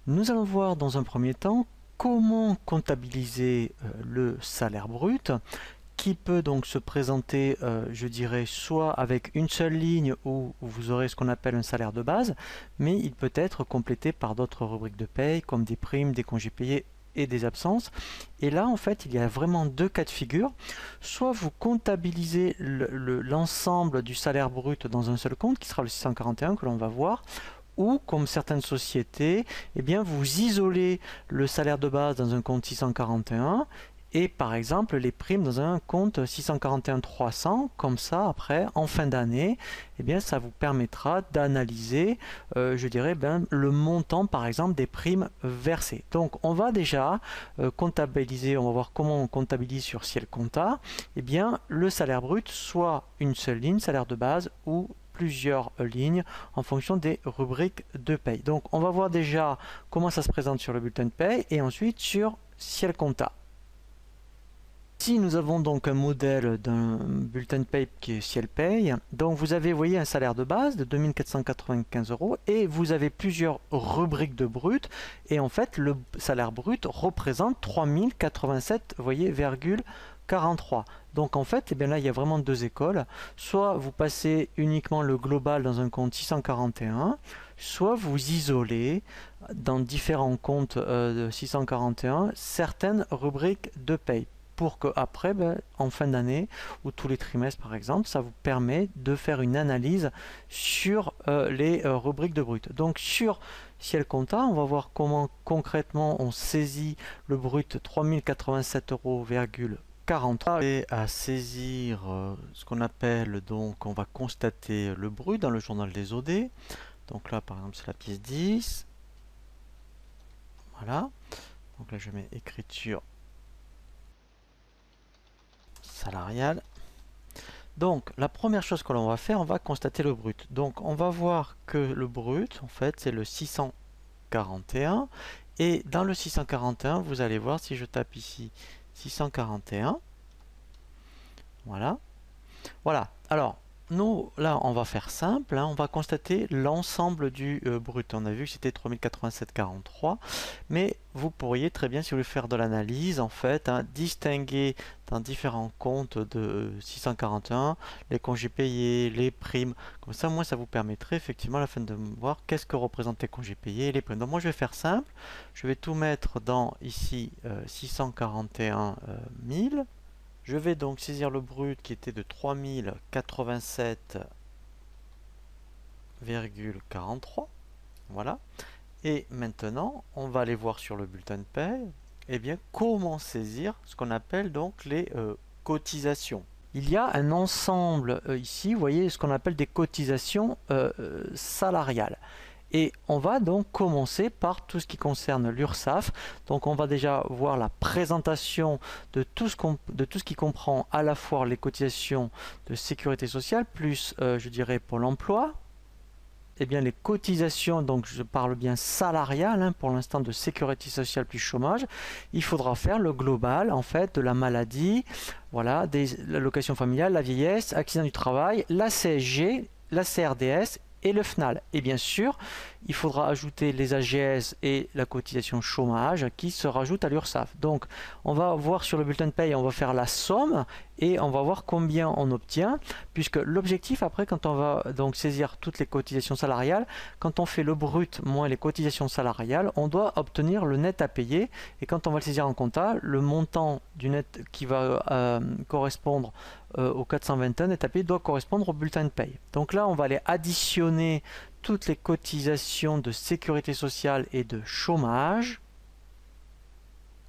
Nous allons voir dans un premier temps comment comptabiliser le salaire brut qui peut donc se présenter, je dirais, soit avec une seule ligne où vous aurez ce qu'on appelle un salaire de base, mais il peut être complété par d'autres rubriques de paye comme des primes, des congés payés et des absences. Et là, en fait, il y a vraiment deux cas de figure. Soit vous comptabilisez l'ensemble du salaire brut dans un seul compte, qui sera le 641 que l'on va voir, ou comme certaines sociétés, eh bien, vous isolez le salaire de base dans un compte 641 et par exemple les primes dans un compte 641 300. Comme ça, après, en fin d'année, eh bien, ça vous permettra d'analyser, je dirais, le montant, par exemple, des primes versées. Donc, on va déjà comptabiliser, on va voir comment on comptabilise sur Ciel Compta, eh bien, le salaire brut, soit une seule ligne, salaire de base, ou plusieurs lignes en fonction des rubriques de paye. Donc on va voir déjà comment ça se présente sur le bulletin de paye et ensuite sur Ciel Compta. Ici nous avons donc un modèle d'un bulletin de paye qui est Ciel Paye. Donc vous avez, voyez, un salaire de base de 2495 € et vous avez plusieurs rubriques de brut et en fait le salaire brut représente 3087, voyez, 43. Donc en fait, eh bien là, il y a vraiment deux écoles. Soit vous passez uniquement le global dans un compte 641, soit vous isolez dans différents comptes de 641 certaines rubriques de paye pour que après, en fin d'année ou tous les trimestres par exemple, ça vous permet de faire une analyse sur les rubriques de brut. Donc sur Ciel Compta, on va voir comment concrètement on saisit le brut 3087 €, 43 et à saisir ce qu'on appelle, donc on va constater le brut dans le journal des OD. Donc là par exemple c'est la pièce 10. Voilà. Donc là je mets écriture salariale. Donc la première chose que l'on va faire, on va constater le brut. Donc on va voir que le brut en fait c'est le 641 et dans le 641 vous allez voir, si je tape ici 641, voilà. Voilà, alors nous là on va faire simple, hein, on va constater l'ensemble du brut. On a vu que c'était 3087,43, mais vous pourriez très bien, si vous voulez faire de l'analyse, en fait, hein, distinguer dans différents comptes de 641 les congés payés, les primes. Comme ça, moi, ça vous permettrait effectivement à la fin de voir qu'est-ce que représentent les congés payés et les primes. Donc moi je vais faire simple, je vais tout mettre dans ici 641 000. Je vais donc saisir le brut qui était de 3087,43. Voilà. Et maintenant, on va aller voir sur le bulletin de paye, eh bien, comment saisir ce qu'on appelle donc les cotisations. Il y a un ensemble ici, vous voyez, ce qu'on appelle des cotisations salariales. Et on va donc commencer par tout ce qui concerne l'URSSAF. Donc on va déjà voir la présentation de tout ce qui comprend à la fois les cotisations de sécurité sociale, plus je dirais Pôle emploi. Eh bien les cotisations, donc je parle bien salariales, hein, pour l'instant de sécurité sociale plus chômage. Il faudra faire le global en fait de la maladie, voilà, des allocations familiales, la vieillesse, accident du travail, la CSG, la CRDS et le FNAL. Et bien sûr, il faudra ajouter les AGS et la cotisation chômage qui se rajoutent à l'URSSAF. Donc, on va voir sur le bulletin de paye, on va faire la somme et on va voir combien on obtient, puisque l'objectif après, quand on va donc saisir toutes les cotisations salariales, quand on fait le brut moins les cotisations salariales, on doit obtenir le net à payer. Et quand on va le saisir en compta, le montant du net qui va correspondre au 421 net à payer doit correspondre au bulletin de paye. Donc là, on va aller additionner toutes les cotisations de sécurité sociale et de chômage.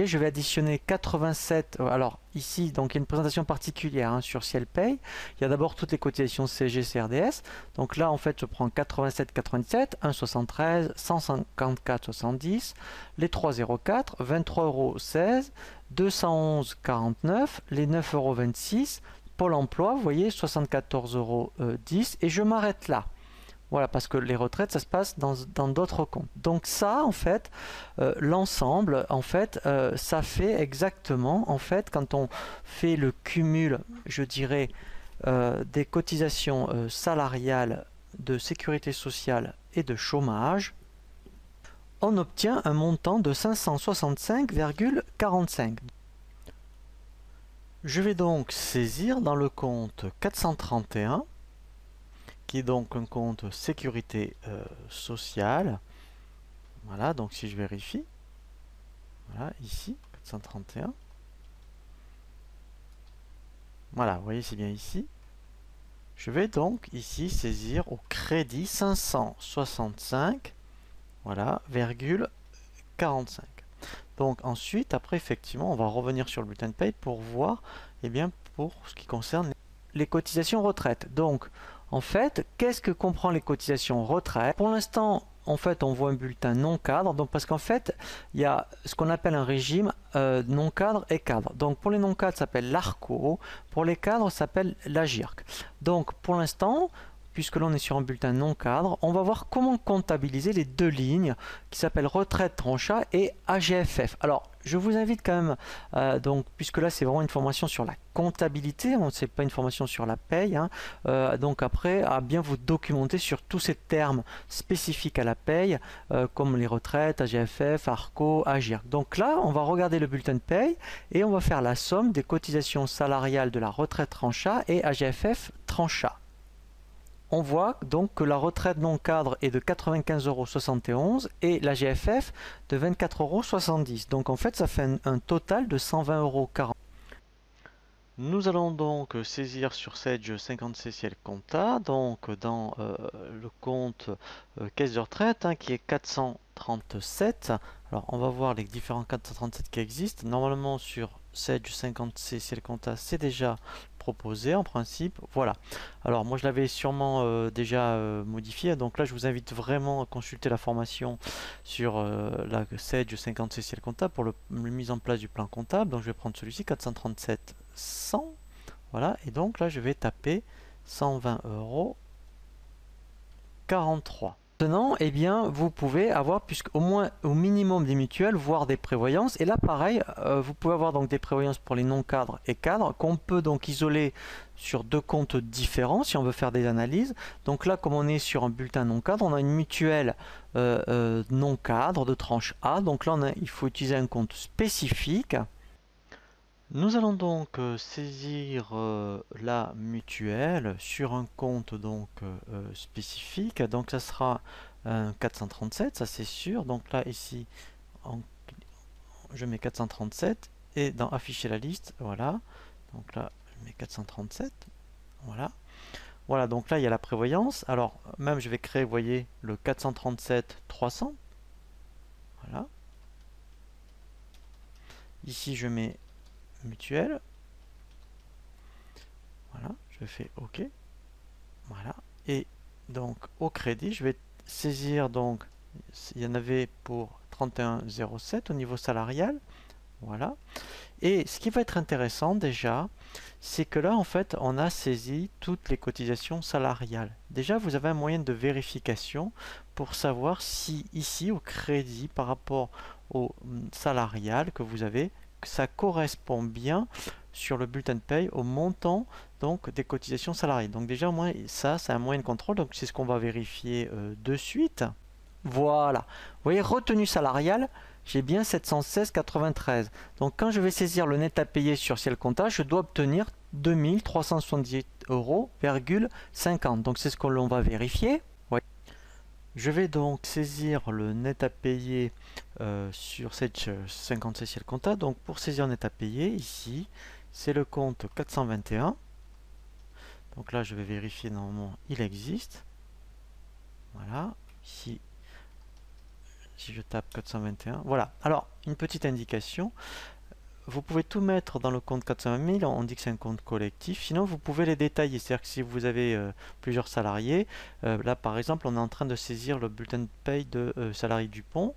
Et je vais additionner 87. Alors ici, donc il y a une présentation particulière, hein, sur Ciel Paye. Il y a d'abord toutes les cotisations CG, CRDS. Donc là, en fait, je prends 87,97, 1,73, 154,70, les 3,04, 23,16 €, 211,49, les 9,26 €, Pôle emploi, vous voyez, 74,10 € et je m'arrête là. Voilà, parce que les retraites, ça se passe dans d'autres comptes. Donc ça, en fait, l'ensemble, en fait, ça fait exactement, en fait, quand on fait le cumul, je dirais, des cotisations salariales de sécurité sociale et de chômage, on obtient un montant de 565,45. Je vais donc saisir dans le compte 431, qui est donc un compte sécurité sociale. Voilà, donc si je vérifie, voilà, ici, 431. Voilà, vous voyez, c'est bien ici. Je vais donc ici saisir au crédit 565, voilà, virgule 45. Donc ensuite, après, effectivement, on va revenir sur le bulletin de paye pour voir, eh bien, pour ce qui concerne les cotisations retraite. Donc, en fait, qu'est-ce que comprend les cotisations retraite? Pour l'instant, en fait, on voit un bulletin non cadre, donc parce qu'en fait, il y a ce qu'on appelle un régime non cadre et cadre. Donc, pour les non cadres, ça s'appelle l'ARCO, pour les cadres, ça s'appelle l'AGIRC. Donc, pour l'instant, puisque l'on est sur un bulletin non cadre, on va voir comment comptabiliser les deux lignes qui s'appellent retraite trancha et AGFF. Alors, je vous invite quand même, donc, puisque là c'est vraiment une formation sur la comptabilité, c'est pas une formation sur la paye, hein, donc après à bien vous documenter sur tous ces termes spécifiques à la paye, comme les retraites, AGFF, ARCO, AGIRC. Donc là, on va regarder le bulletin de paye et on va faire la somme des cotisations salariales de la retraite trancha et AGFF trancha. On voit donc que la retraite non cadre est de 95,71 € et la GFF de 24,70 €. Donc en fait, ça fait un total de 120,40 €. Nous allons donc saisir sur Sage 50 CCL Compta, donc dans le compte caisse de retraite, hein, qui est 437. Alors on va voir les différents 437 qui existent. Normalement sur Sage 50 CCL Compta, c'est déjà proposé en principe. Voilà. Alors moi je l'avais sûrement déjà modifié, donc là je vous invite vraiment à consulter la formation sur la Sage 50 CCL Compta pour la mise en place du plan comptable. Donc je vais prendre celui-ci, 437 100, voilà, et donc là je vais taper 120,43 €. Maintenant, eh bien, vous pouvez avoir, puisqu'au moins au minimum des mutuelles, voire des prévoyances. Et là, pareil, vous pouvez avoir donc des prévoyances pour les non-cadres et cadres qu'on peut donc isoler sur deux comptes différents si on veut faire des analyses. Donc là, comme on est sur un bulletin non-cadre, on a une mutuelle non-cadre de tranche A. Donc là, il faut utiliser un compte spécifique. Nous allons donc saisir la mutuelle sur un compte donc spécifique. Donc ça sera un 437, ça c'est sûr. Donc là ici, je mets 437 et dans afficher la liste, voilà. Donc là, je mets 437, voilà. Voilà, donc là il y a la prévoyance. Alors même je vais créer, vous voyez, le 437 300. Voilà. Ici je mets mutuelle. Voilà, je fais OK. Voilà. Et donc au crédit, je vais saisir, donc il y en avait pour 31,07 au niveau salarial. Voilà. Et ce qui va être intéressant déjà, c'est que là en fait on a saisi toutes les cotisations salariales. Déjà vous avez un moyen de vérification pour savoir si ici au crédit par rapport au salarial que vous avez, que ça correspond bien sur le bulletin de paye au montant donc des cotisations salariées. Donc déjà au moins ça c'est un moyen de contrôle, donc c'est ce qu'on va vérifier de suite. Voilà, vous voyez, retenue salariale, j'ai bien 716,93. Donc quand je vais saisir le net à payer sur Ciel Compta, je dois obtenir 2378,50 €. Donc c'est ce que l'on va vérifier. Ouais. Je vais donc saisir le net à payer sur cette 56 Ciel Compta. Donc pour saisir le net à payer, ici, c'est le compte 421. Donc là, je vais vérifier, normalement, il existe. Voilà, ici. Si je tape 421, voilà. Alors, une petite indication, vous pouvez tout mettre dans le compte 420 000, on dit que c'est un compte collectif, sinon vous pouvez les détailler, c'est-à-dire que si vous avez plusieurs salariés, là par exemple on est en train de saisir le bulletin de paye de salarié Dupont,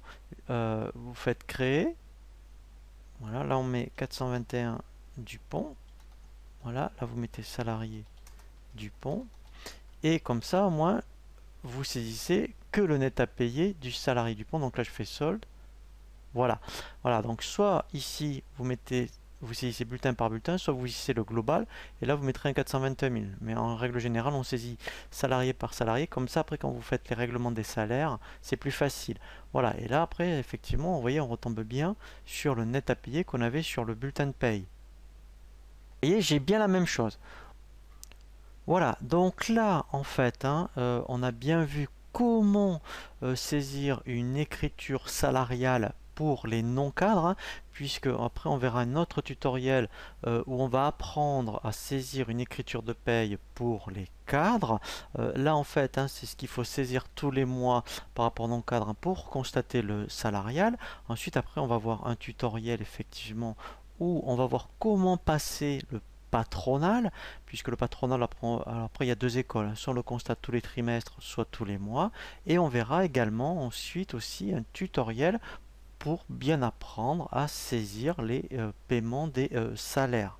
vous faites créer, voilà, là on met 421 Dupont, voilà, là vous mettez salarié Dupont, et comme ça au moins vous saisissez que le net à payer du salarié Dupont. Donc là je fais solde, voilà, voilà, donc soit ici vous mettez vous saisissez bulletin par bulletin, soit vous saisissez le global, et là vous mettrez un 421 000. Mais en règle générale, on saisit salarié par salarié. Comme ça, après, quand vous faites les règlements des salaires, c'est plus facile. Voilà, et là, après, effectivement, vous voyez, on retombe bien sur le net à payer qu'on avait sur le bulletin de paye. Vous voyez, j'ai bien la même chose. Voilà, donc là, en fait, hein, on a bien vu comment saisir une écriture salariale pour les non-cadres, hein, puisque après on verra un autre tutoriel où on va apprendre à saisir une écriture de paye pour les cadres. Là, en fait, hein, c'est ce qu'il faut saisir tous les mois par rapport aux non-cadres, hein, pour constater le salarial. Ensuite, après, on va voir un tutoriel, effectivement, où on va voir comment passer le patronal, puisque le patronal, après il y a deux écoles, hein, soit on le constate tous les trimestres, soit tous les mois, et on verra également ensuite aussi un tutoriel pour bien apprendre à saisir les paiements des salaires.